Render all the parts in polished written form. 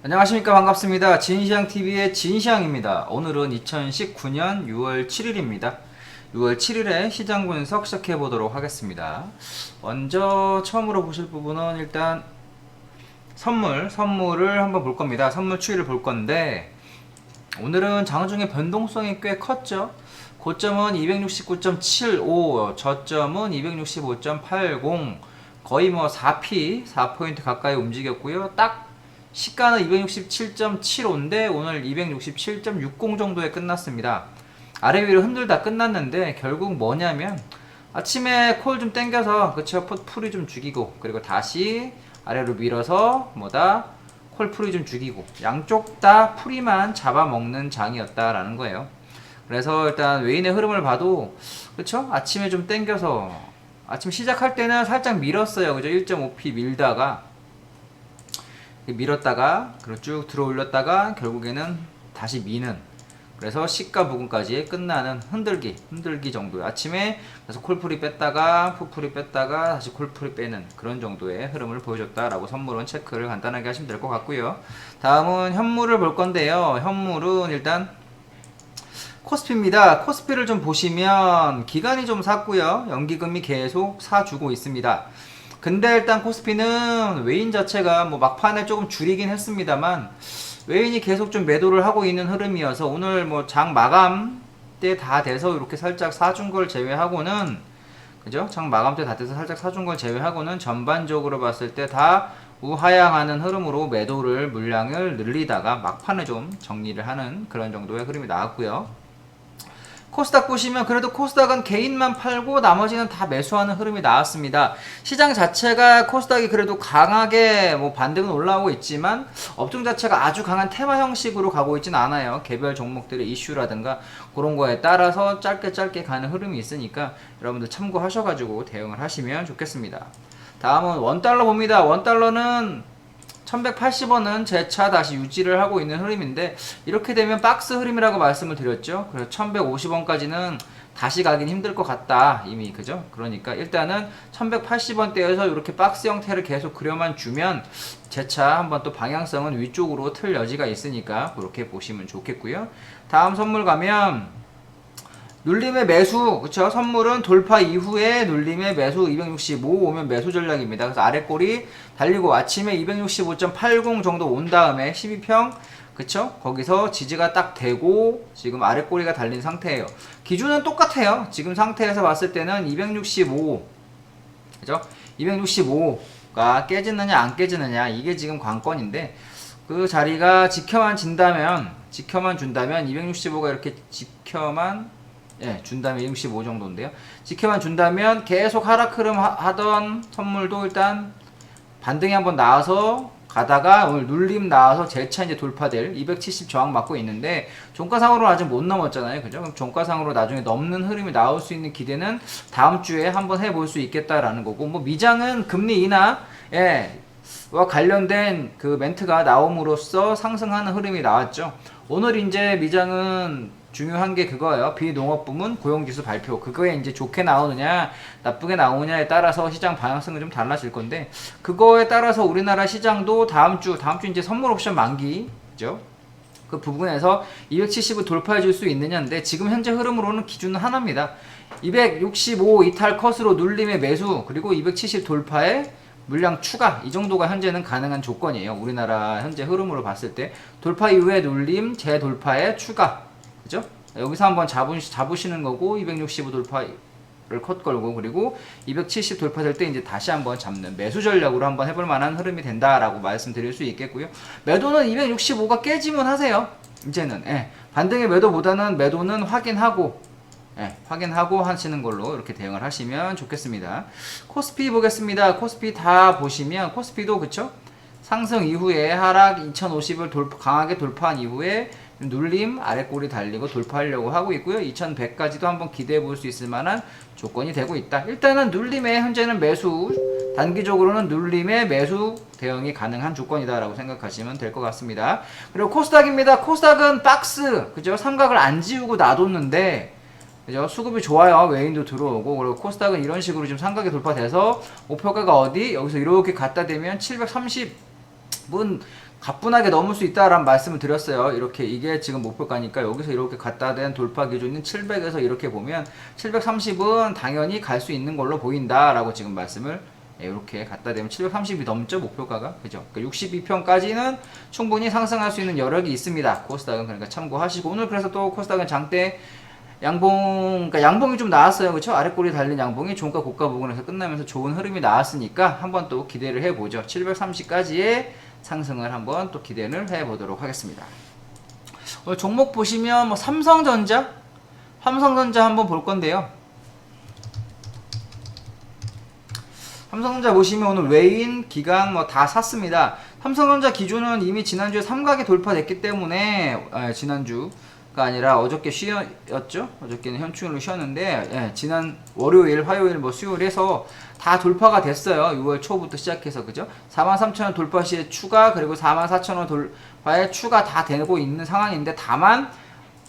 안녕하십니까. 반갑습니다. 진시황TV의 진시황입니다. 오늘은 2019년 6월 7일입니다. 6월 7일에 시장 분석 시작해 보도록 하겠습니다. 먼저 처음으로 보실 부분은 일단 선물을 한번 볼 겁니다. 선물 추이를 볼 건데 오늘은 장중의 변동성이 꽤 컸죠. 고점은 269.75, 저점은 265.80, 거의 뭐 4P, 4포인트 가까이 움직였고요. 딱 시가는 267.75인데 오늘 267.60 정도에 끝났습니다. 아래 위로 흔들다 끝났는데 결국 뭐냐면 아침에 콜 좀 땡겨서 그쵸, 풀이 좀 죽이고, 그리고 다시 아래로 밀어서 콜 풀이 좀 죽이고, 양쪽 다 풀이만 잡아먹는 장이었다라는 거예요. 그래서 일단 외인의 흐름을 봐도 그쵸, 아침에 좀 땡겨서 아침 시작할 때는 살짝 밀었어요. 그죠? 1.5p 밀었다가 그리고 쭉 들어 올렸다가 결국에는 다시 미는, 그래서 시가 부근까지 끝나는 흔들기 정도예요. 아침에 그래서 콜풀이 뺐다가 푸풀이 뺐다가 다시 콜풀이 빼는 그런 정도의 흐름을 보여줬다라고 선물은 체크를 간단하게 하시면 될 것 같고요. 다음은 현물을 볼 건데요. 현물은 일단 코스피입니다. 코스피를 좀 보시면 기관이 좀 샀고요. 연기금이 계속 사주고 있습니다. 근데 일단 코스피는 외인 자체가 뭐 막판에 조금 줄이긴 했습니다만 외인이 계속 좀 매도를 하고 있는 흐름이어서 오늘 뭐 장 마감 때 다 돼서 이렇게 살짝 사준 걸 제외하고는, 그죠? 장 마감 때 다 돼서 살짝 사준 걸 제외하고는 전반적으로 봤을 때 다 우하향하는 흐름으로 매도를 물량을 늘리다가 막판에 좀 정리를 하는 그런 정도의 흐름이 나왔고요. 코스닥 보시면 그래도 코스닥은 개인만 팔고 나머지는 다 매수하는 흐름이 나왔습니다. 시장 자체가 코스닥이 그래도 강하게 뭐 반등은 올라오고 있지만 업종 자체가 아주 강한 테마 형식으로 가고 있진 않아요. 개별 종목들의 이슈라든가 그런 거에 따라서 짧게 가는 흐름이 있으니까 여러분들 참고하셔가지고 대응을 하시면 좋겠습니다. 다음은 원달러 봅니다. 원달러는 1180원은 재차 다시 유지를 하고 있는 흐름인데 이렇게 되면 박스 흐름이라고 말씀을 드렸죠. 그래서 1150원까지는 다시 가긴 힘들 것 같다 이미, 그죠? 그러니까 일단은 1180원대에서 이렇게 박스 형태를 계속 그려만 주면 재차 한번 또 방향성은 위쪽으로 틀 여지가 있으니까 그렇게 보시면 좋겠고요. 다음 선물 가면 눌림의 매수, 그쵸? 선물은 돌파 이후에 눌림의 매수 265 오면 매수 전략입니다. 그래서 아래 꼬리 달리고 아침에 265.80 정도 온 다음에 12평, 그쵸? 거기서 지지가 딱 되고 지금 아래 꼬리가 달린 상태예요. 기준은 똑같아요. 지금 상태에서 봤을 때는 265, 그죠? 265가 깨지느냐 안 깨지느냐 이게 지금 관건인데 그 자리가 지켜만 준다면 265가 이렇게 준다면 265 정도인데요. 지켜만 준다면 계속 하락 흐름 하던 선물도 일단 반등이 한번 나와서 가다가 오늘 눌림 나와서 재차 이제 돌파될 270 저항 맞고 있는데 종가상으로는 아직 못 넘었잖아요. 그죠? 그럼 종가상으로 나중에 넘는 흐름이 나올 수 있는 기대는 다음 주에 한번 해볼 수 있겠다라는 거고, 뭐 미장은 금리 인하 와 관련된 그 멘트가 나옴으로써 상승하는 흐름이 나왔죠. 오늘 이제 미장은 중요한 게 그거예요. 비농업 부문 고용지수 발표. 그거에 이제 좋게 나오느냐, 나쁘게 나오느냐에 따라서 시장 방향성이 좀 달라질 건데, 그거에 따라서 우리나라 시장도 다음 주 이제 선물 옵션 만기죠. 그 부분에서 270을 돌파해 줄 수 있느냐인데, 지금 현재 흐름으로는 기준은 하나입니다. 265 이탈 컷으로 눌림의 매수, 그리고 270 돌파에 물량 추가, 이 정도가 현재는 가능한 조건이에요. 우리나라 현재 흐름으로 봤을 때 돌파 이후에 눌림, 재돌파에 추가, 그죠? 여기서 한번 잡으시는 거고 265 돌파를 컷 걸고, 그리고 270 돌파될 때 이제 다시 한번 잡는 매수 전략으로 한번 해볼 만한 흐름이 된다라고 말씀드릴 수 있겠고요. 매도는 265가 깨지면 하세요. 이제는 반등의 매도보다는 매도는 확인하고 하시는 걸로 이렇게 대응을 하시면 좋겠습니다. 코스피 보겠습니다. 코스피 다 보시면 코스피도 그쵸? 상승 이후에 하락 2050을 강하게 돌파한 이후에 눌림 아래 꼬리 달리고 돌파하려고 하고 있고요. 2100까지도 한번 기대해 볼 수 있을 만한 조건이 되고 있다. 일단은 눌림에 현재는 매수, 단기적으로는 눌림의 매수 대응이 가능한 조건이다라고 생각하시면 될 것 같습니다. 그리고 코스닥입니다. 코스닥은 박스, 그죠? 삼각을 안 지우고 놔뒀는데, 그죠? 수급이 좋아요. 외인도 들어오고. 그리고 코스닥은 이런 식으로 지금 삼각이 돌파돼서 목표가가 어디? 여기서 이렇게 갖다 대면 730 가뿐하게 넘을 수 있다라는 말씀을 드렸어요. 이렇게 이게 지금 목표가니까 여기서 이렇게 갖다 댄 돌파 기준인 700에서 이렇게 보면 730은 당연히 갈 수 있는 걸로 보인다라고 지금 말씀을 이렇게 갖다 대면 730이 넘죠, 목표가가. 그죠? 그러니까 62평까지는 충분히 상승할 수 있는 여력이 있습니다. 코스닥은. 그러니까 참고하시고, 오늘 그래서 또 코스닥은 장대 그러니까 양봉이 좀 나왔어요. 그쵸? 아랫골이 달린 양봉이 종가 고가 부근에서 끝나면서 좋은 흐름이 나왔으니까 한번 또 기대를 해보죠. 730까지의 상승을 한번 또 기대를 해보도록 하겠습니다. 오늘 종목 보시면 뭐 삼성전자 한번 볼 건데요. 삼성전자 보시면 오늘 외인, 기관 뭐 다 샀습니다. 삼성전자 기준은 이미 지난주에 삼각이 돌파됐기 때문에 지난주가 아니라 어저께 쉬었죠. 어저께는 현충일로 쉬었는데 지난 월요일, 화요일, 뭐 수요일 해서 다 돌파가 됐어요. 6월 초부터 시작해서 그죠. 43,000원 돌파 시에 추가, 그리고 44,000원 돌파에 추가 다 되고 있는 상황인데, 다만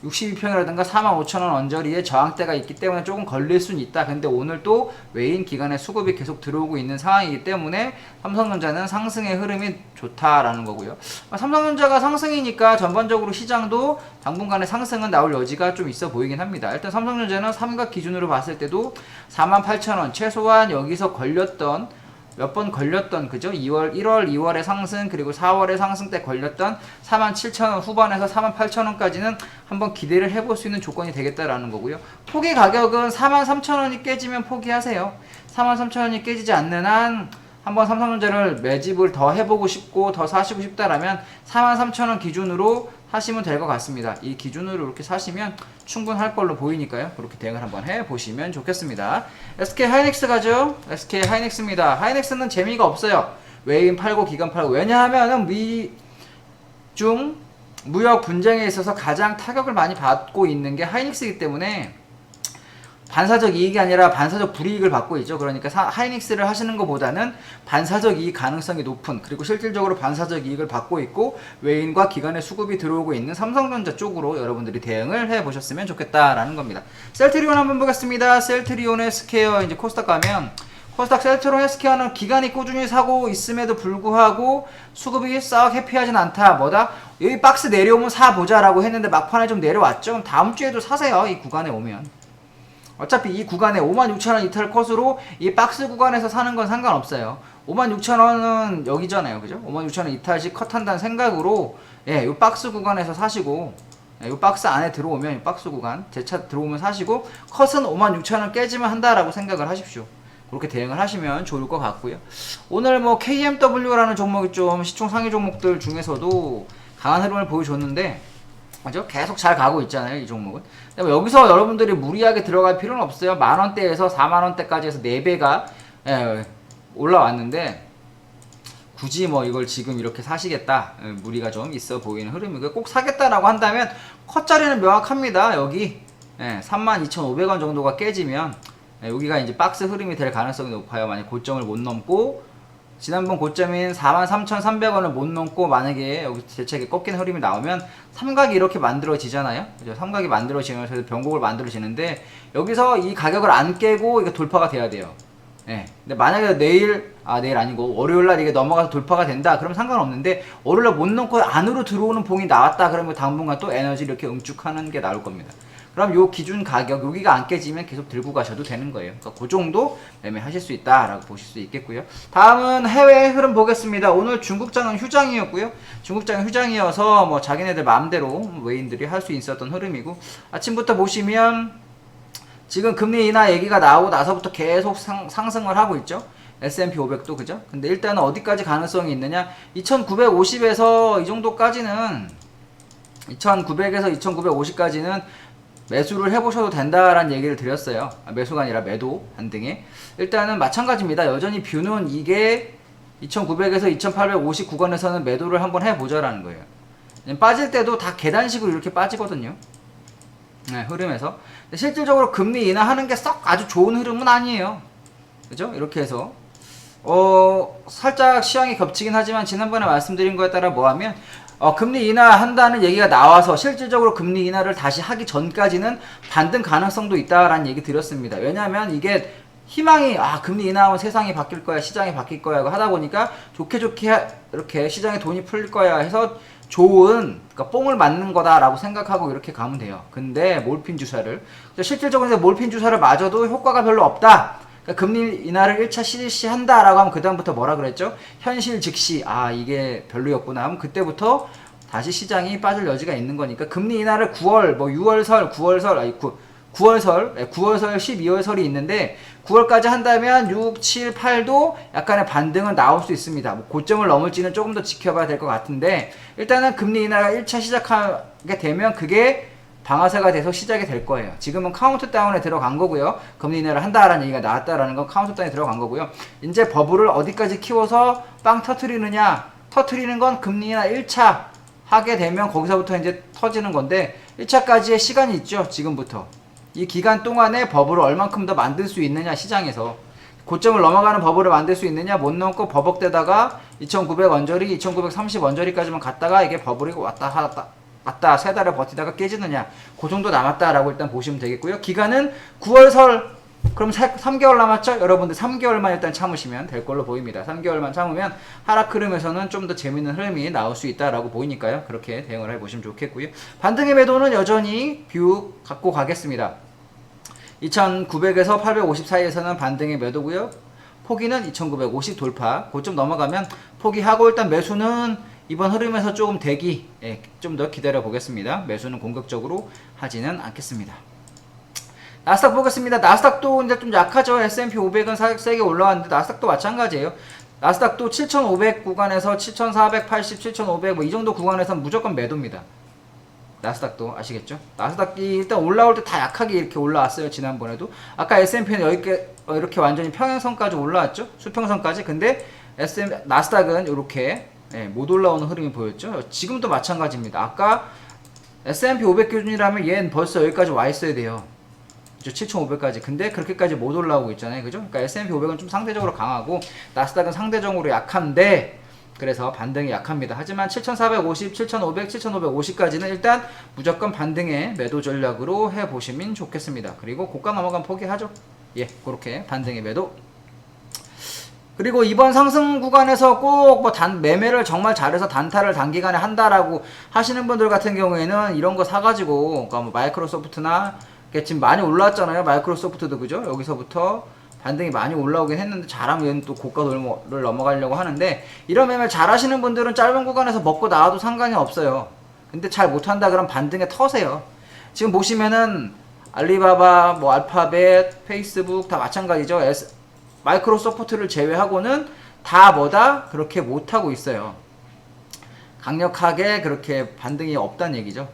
62평이라든가 45,000원 언저리에 저항대가 있기 때문에 조금 걸릴 수는 있다. 근데 오늘 또 외인 기관의 수급이 계속 들어오고 있는 상황이기 때문에 삼성전자는 상승의 흐름이 좋다라는 거고요. 삼성전자가 상승이니까 전반적으로 시장도 당분간의 상승은 나올 여지가 좀 있어 보이긴 합니다. 일단 삼성전자는 삼각 기준으로 봤을 때도 48,000원 최소한 여기서 걸렸던 몇 번 걸렸던 그죠? 1월, 2월에 상승, 그리고 4월에 상승 때 걸렸던 47,000원 후반에서 48,000원까지는 한번 기대를 해볼 수 있는 조건이 되겠다라는 거고요. 포기 가격은 43,000원이 깨지면 포기하세요. 43,000원이 깨지지 않는 한 한번 삼성전자를 매집을 더 해보고 싶고 더 사시고 싶다라면 43,000원 기준으로 사시면 될 것 같습니다. 이 기준으로 이렇게 사시면 충분할 걸로 보이니까요. 그렇게 대응을 한번 해보시면 좋겠습니다. SK 하이닉스 가죠. SK 하이닉스입니다. 하이닉스는 재미가 없어요. 외인 팔고 기관 팔고. 왜냐하면 미중 무역 분쟁에 있어서 가장 타격을 많이 받고 있는 게 하이닉스이기 때문에 반사적 이익이 아니라 반사적 불이익을 받고 있죠. 그러니까 하이닉스를 하시는 것보다는 반사적 이익 가능성이 높은, 그리고 실질적으로 반사적 이익을 받고 있고 외인과 기관의 수급이 들어오고 있는 삼성전자 쪽으로 여러분들이 대응을 해보셨으면 좋겠다라는 겁니다. 셀트리온 한번 보겠습니다. 셀트리온 헬스케어 이제 코스닥 가면 코스닥 셀트리온 헬스케어는 기관이 꾸준히 사고 있음에도 불구하고 수급이 싹 해피하진 않다. 뭐다? 여기 박스 내려오면 사보자라고 했는데 막판에 좀 내려왔죠. 그럼 다음 주에도 사세요. 이 구간에 오면. 어차피 이 구간에 56,000원 이탈 컷으로 이 박스 구간에서 사는 건 상관없어요. 56,000원은 여기잖아요. 그죠? 56,000원 이탈 시 컷한다는 생각으로 이 박스 구간에서 사시고, 이 박스 안에 들어오면 이 박스 구간 제 차 들어오면 사시고, 컷은 56,000원 깨지면 한다라고 생각을 하십시오. 그렇게 대응을 하시면 좋을 것 같고요. 오늘 뭐 KMW라는 종목이 좀 시총 상위 종목들 중에서도 강한 흐름을 보여줬는데, 맞죠? 계속 잘 가고 있잖아요, 이 종목은. 여기서 여러분들이 무리하게 들어갈 필요는 없어요. 만원대에서 4만원대까지 해서 4배가 올라왔는데, 굳이 뭐 이걸 지금 이렇게 사시겠다, 무리가 좀 있어 보이는 흐름이고요. 꼭 사겠다라고 한다면 컷자리는 명확합니다. 여기 32,500원 정도가 깨지면 여기가 이제 박스 흐름이 될 가능성이 높아요. 만약 고점을 못 넘고, 지난번 고점인 43,300원을 못 넘고 만약에 여기 대책에 꺾인 흐름이 나오면 삼각이 이렇게 만들어지잖아요. 그죠? 삼각이 만들어지면서 변곡을 만들어지는데, 여기서 이 가격을 안 깨고 이게 돌파가 돼야 돼요. 근데 만약에 내일 아니고 월요일날 이게 넘어가서 돌파가 된다, 그러면 상관없는데, 월요일날 못 넘고 안으로 들어오는 봉이 나왔다 그러면 당분간 또 에너지 이렇게 응축하는 게 나올 겁니다. 그럼 요 기준 가격 여기가 안 깨지면 계속 들고 가셔도 되는 거예요. 그러니까 그 정도 매매하실 수 있다라고 보실 수 있겠고요. 다음은 해외 흐름 보겠습니다. 오늘 중국장은 휴장이었고요. 중국장은 휴장이어서 뭐 자기네들 마음대로 외인들이 할 수 있었던 흐름이고, 아침부터 보시면 지금 금리 인하 얘기가 나오고 나서부터 계속 상승을 하고 있죠. S&P 500도 그죠? 근데 일단은 어디까지 가능성이 있느냐? 2950에서 이 정도까지는, 2900에서 2950까지는 매수를 해보셔도 된다라는 얘기를 드렸어요. 매수가 아니라 매도 반등에. 일단은 마찬가지입니다. 여전히 뷰는 이게 2900에서 2850 구간에서는 매도를 한번 해보자라는 거예요. 빠질 때도 다 계단식으로 이렇게 빠지거든요. 흐름에서. 근데 실질적으로 금리 인하하는 게 썩 아주 좋은 흐름은 아니에요. 그죠? 이렇게 해서 살짝 시황이 겹치긴 하지만 지난번에 말씀드린 거에 따라 뭐하면 금리 인하한다는 얘기가 나와서 실질적으로 금리 인하를 다시 하기 전까지는 반등 가능성도 있다라는 얘기 드렸습니다. 왜냐하면 이게 희망이 금리 인하하면 세상이 바뀔 거야, 시장이 바뀔 거야 하다 보니까 좋게 이렇게 시장에 돈이 풀릴 거야 해서 좋은, 그러니까 뽕을 맞는 거다라고 생각하고 이렇게 가면 돼요. 근데 몰핀 주사를 실질적으로 몰핀 주사를 맞아도 효과가 별로 없다. 그러니까 금리 인하를 1차 실시한다라고 하면 그다음부터 뭐라 그랬죠? 현실 즉시 이게 별로였구나 하면 그때부터 다시 시장이 빠질 여지가 있는 거니까 금리 인하를 9월, 뭐 6월설, 9월설, 12월설이 있는데 9월까지 한다면 6, 7, 8도 약간의 반등은 나올 수 있습니다. 뭐 고점을 넘을지는 조금 더 지켜봐야 될 것 같은데 일단은 금리 인하가 1차 시작하게 되면 그게 방아쇠가 돼서 시작이 될 거예요. 지금은 카운트다운에 들어간 거고요. 금리 인하를 한다라는 얘기가 나왔다라는 건 카운트다운에 들어간 거고요. 이제 버블을 어디까지 키워서 빵 터트리느냐, 터트리는 건 금리 인하 1차 하게 되면 거기서부터 이제 터지는 건데 1차까지의 시간이 있죠. 지금부터. 이 기간 동안에 버블을 얼만큼 더 만들 수 있느냐, 시장에서 고점을 넘어가는 버블을 만들 수 있느냐, 못 넘고 버벅대다가 2900 언저리, 2930 언저리까지만 갔다가 이게 버블이 왔다 세 달을 버티다가 깨지느냐, 그 정도 남았다라고 일단 보시면 되겠고요. 기간은 9월설, 그럼 3개월 남았죠? 여러분들 3개월만 일단 참으시면 될 걸로 보입니다. 3개월만 참으면 하락 흐름에서는 좀 더 재밌는 흐름이 나올 수 있다라고 보이니까요. 그렇게 대응을 해보시면 좋겠고요. 반등의 매도는 여전히 뷰 갖고 가겠습니다. 2900에서 850 사이에서는 반등의 매도고요. 포기는 2950 돌파. 그좀 넘어가면 포기하고 일단 매수는 이번 흐름에서 조금 대기, 좀 더 기다려 보겠습니다. 매수는 공격적으로 하지는 않겠습니다. 나스닥 보겠습니다. 나스닥도 이제 좀 약하죠. S&P 500은 세게 올라왔는데 나스닥도 마찬가지예요. 나스닥도 7,500 구간에서 7,480, 7,500 뭐 이 정도 구간에서 무조건 매도입니다. 나스닥도 아시겠죠? 나스닥이 일단 올라올 때 다 약하게 이렇게 올라왔어요. 지난번에도. 아까 S&P는 이렇게 완전히 평행선까지 올라왔죠. 수평선까지. 근데 나스닥은 이렇게 못 올라오는 흐름이 보였죠. 지금도 마찬가지입니다. 아까 S&P 500 기준이라면 얘는 벌써 여기까지 와 있어야 돼요. 7,500까지. 근데 그렇게까지 못 올라오고 있잖아요. 그죠? 그러니까 S&P 500은 좀 상대적으로 강하고 나스닥은 상대적으로 약한데 그래서 반등이 약합니다. 하지만 7,450, 7,500, 7,550까지는 일단 무조건 반등의 매도 전략으로 해보시면 좋겠습니다. 그리고 고가 넘어가면 포기하죠. 그렇게 반등의 매도. 그리고 이번 상승 구간에서 꼭 매매를 정말 잘해서 단타를 단기간에 한다라고 하시는 분들 같은 경우에는 이런 거 사가지고, 그러니까 뭐 마이크로소프트나 지금 많이 올라왔잖아요. 마이크로소프트도 그죠? 여기서부터 반등이 많이 올라오긴 했는데 잘하면 얘는 또 고가를 넘어가려고 하는데 이런 매매 잘 하시는 분들은 짧은 구간에서 먹고 나와도 상관이 없어요. 근데 잘 못한다 그럼 반등에 터세요. 지금 보시면은 알리바바, 뭐 알파벳, 페이스북 다 마찬가지죠. 마이크로소프트를 제외하고는 다 그렇게 못하고 있어요. 강력하게 그렇게 반등이 없다는 얘기죠.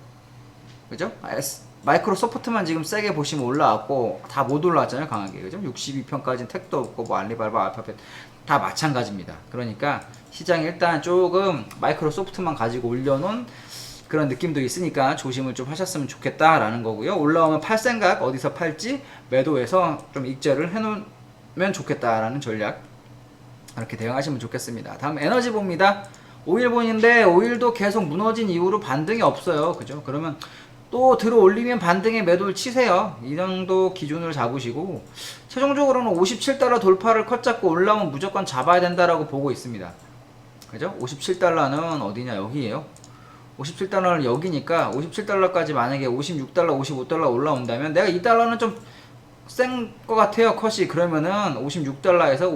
그죠? 마이크로소프트만 지금 세게 보시면 올라왔고 다 못 올라왔잖아요. 강하게. 그죠? 62편까지는 택도 없고 뭐 알리바바, 알파벳 다 마찬가지입니다. 그러니까 시장이 일단 조금 마이크로소프트만 가지고 올려놓은 그런 느낌도 있으니까 조심을 좀 하셨으면 좋겠다라는 거고요. 올라오면 팔 생각, 어디서 팔지 매도해서 좀 익절을 해놓으면 좋겠다라는 전략, 이렇게 대응하시면 좋겠습니다. 다음 에너지 봅니다. 오일본인데 오일도 계속 무너진 이후로 반등이 없어요. 그죠? 그러면 또 들어 올리면 반등의 매도를 치세요. 이 정도 기준을 잡으시고 최종적으로는 57달러 돌파를 컷 잡고 올라오면 무조건 잡아야 된다라고 보고 있습니다. 그죠? 57달러는 어디냐? 여기에요. 57달러는 여기니까 57달러까지 만약에 56달러, 55달러 올라온다면 내가 이 달러는 좀 센 것 같아요. 컷이. 그러면은 56달러에서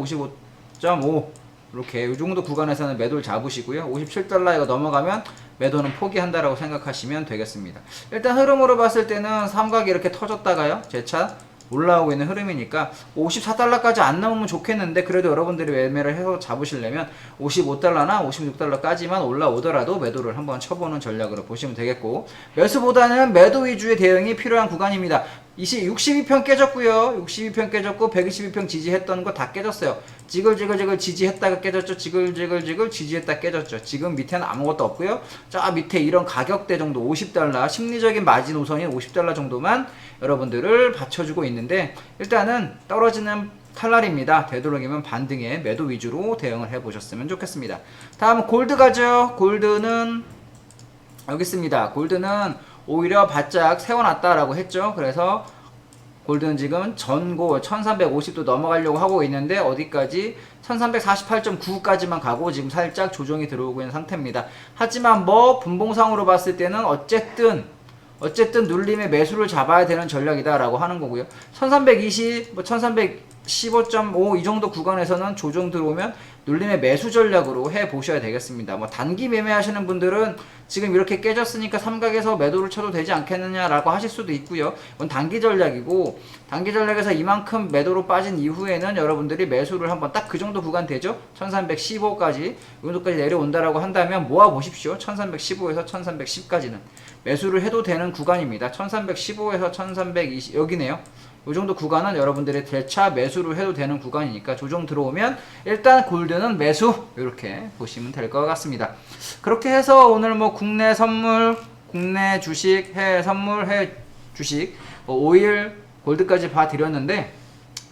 55.5 이렇게 이 정도 구간에서는 매도를 잡으시고요. 57달러가 넘어가면 매도는 포기한다라고 생각하시면 되겠습니다. 일단 흐름으로 봤을 때는 삼각이 이렇게 터졌다가요. 재차 올라오고 있는 흐름이니까 54달러까지 안 나오면 좋겠는데 그래도 여러분들이 매매를 해서 잡으시려면 55달러나 56달러까지만 올라오더라도 매도를 한번 쳐보는 전략으로 보시면 되겠고, 매수보다는 매도 위주의 대응이 필요한 구간입니다. 62편 깨졌고요. 62편 깨졌고 122편 지지했던 거 다 깨졌어요. 지글지글 지지했다가 깨졌죠. 지글지글 지지했다 깨졌죠. 지금 밑에는 아무것도 없고요. 저 밑에 이런 가격대 정도 50달러 심리적인 마진 우선인 50달러 정도만 여러분들을 받쳐주고 있는데 일단은 떨어지는 칼날입니다. 되도록이면 반등의 매도 위주로 대응을 해보셨으면 좋겠습니다. 다음은 골드 가죠. 골드는 여기 있습니다. 골드는 오히려 바짝 세워놨다라고 했죠. 그래서 골드는 지금 전고 1350도 넘어가려고 하고 있는데 어디까지 1348.9까지만 가고 지금 살짝 조정이 들어오고 있는 상태입니다. 하지만 뭐 분봉상으로 봤을 때는 어쨌든 눌림의 매수를 잡아야 되는 전략이다 라고 하는 거고요. 1320, 뭐 1315.5 이 정도 구간에서는 조정 들어오면 눌림의 매수 전략으로 해 보셔야 되겠습니다. 뭐 단기 매매 하시는 분들은 지금 이렇게 깨졌으니까 삼각에서 매도를 쳐도 되지 않겠느냐라고 하실 수도 있고요. 이건 단기 전략이고, 단기 전략에서 이만큼 매도로 빠진 이후에는 여러분들이 매수를 한번 딱 그 정도 구간 되죠. 1315까지 이 정도까지 내려온다라고 한다면 모아 보십시오. 1315에서 1310까지는 매수를 해도 되는 구간입니다. 1315에서 1320 여기네요. 이 정도 구간은 여러분들의 대차 매수를 해도 되는 구간이니까 조정 들어오면 일단 골드는 매수 이렇게 보시면 될 것 같습니다. 그렇게 해서 오늘 뭐 국내 선물, 국내 주식, 해외 선물, 해외 주식, 오일, 골드까지 봐드렸는데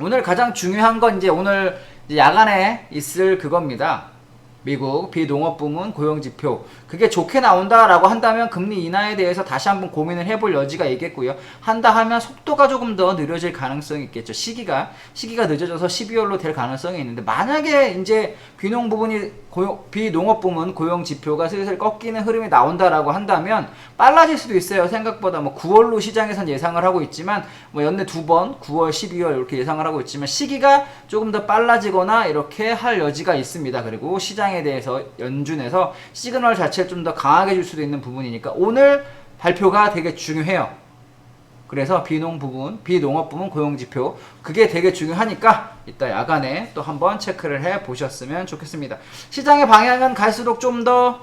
오늘 가장 중요한 건 이제 오늘 야간에 있을 그겁니다. 미국 비농업 부문 고용지표 그게 좋게 나온다라고 한다면 금리 인하에 대해서 다시 한번 고민을 해볼 여지가 있겠고요. 한다 하면 속도가 조금 더 느려질 가능성이 있겠죠. 시기가 늦어져서 12월로 될 가능성이 있는데 만약에 이제 비농 부분이 비농업 부문 고용지표가 슬슬 꺾이는 흐름이 나온다라고 한다면 빨라질 수도 있어요. 생각보다 뭐 9월로 시장에선 예상을 하고 있지만 뭐 연내 두 번 9월, 12월 이렇게 예상을 하고 있지만 시기가 조금 더 빨라지거나 이렇게 할 여지가 있습니다. 그리고 시장에 대해서 연준에서 시그널 자체를 좀 더 강하게 줄 수도 있는 부분이니까 오늘 발표가 되게 중요해요. 그래서 비농업 부문 고용지표 그게 되게 중요하니까 이따 야간에 또 한번 체크를 해 보셨으면 좋겠습니다. 시장의 방향은 갈수록 좀 더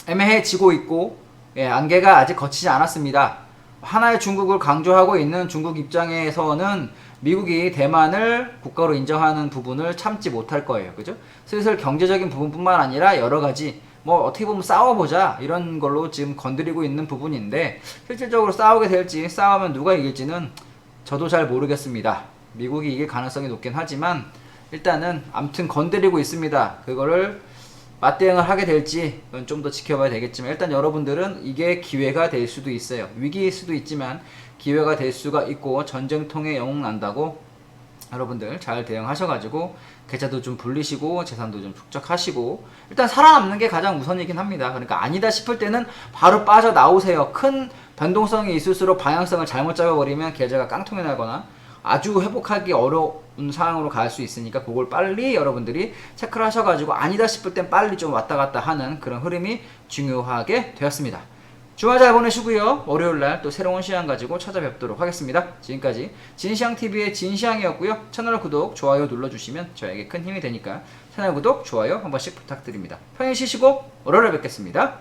애매해지고 있고 안개가 아직 걷히지 않았습니다. 하나의 중국을 강조하고 있는 중국 입장에서는 미국이 대만을 국가로 인정하는 부분을 참지 못할 거예요. 그죠? 슬슬 경제적인 부분뿐만 아니라 여러 가지 뭐 어떻게 보면 싸워보자 이런 걸로 지금 건드리고 있는 부분인데 실질적으로 싸우게 될지 싸우면 누가 이길지는 저도 잘 모르겠습니다. 미국이 이길 가능성이 높긴 하지만 일단은 암튼 건드리고 있습니다. 그거를 맞대응을 하게 될지 그건 좀 더 지켜봐야 되겠지만 일단 여러분들은 이게 기회가 될 수도 있어요. 위기일 수도 있지만 기회가 될 수가 있고 전쟁통에 영웅 난다고 여러분들 잘 대응하셔가지고 계좌도 좀 불리시고 재산도 좀 축적하시고 일단 살아남는 게 가장 우선이긴 합니다. 그러니까 아니다 싶을 때는 바로 빠져나오세요. 큰 변동성이 있을수록 방향성을 잘못 잡아버리면 계좌가 깡통이 나거나 아주 회복하기 어려운 상황으로 갈 수 있으니까 그걸 빨리 여러분들이 체크를 하셔가지고 아니다 싶을 땐 빨리 좀 왔다 갔다 하는 그런 흐름이 중요하게 되었습니다. 주말 잘 보내시고요. 월요일날 또 새로운 시황 가지고 찾아뵙도록 하겠습니다. 지금까지 진시황TV의 진시황이었고요. 채널 구독, 좋아요 눌러주시면 저에게 큰 힘이 되니까 채널 구독, 좋아요 한 번씩 부탁드립니다. 편히 쉬시고 월요일에 뵙겠습니다.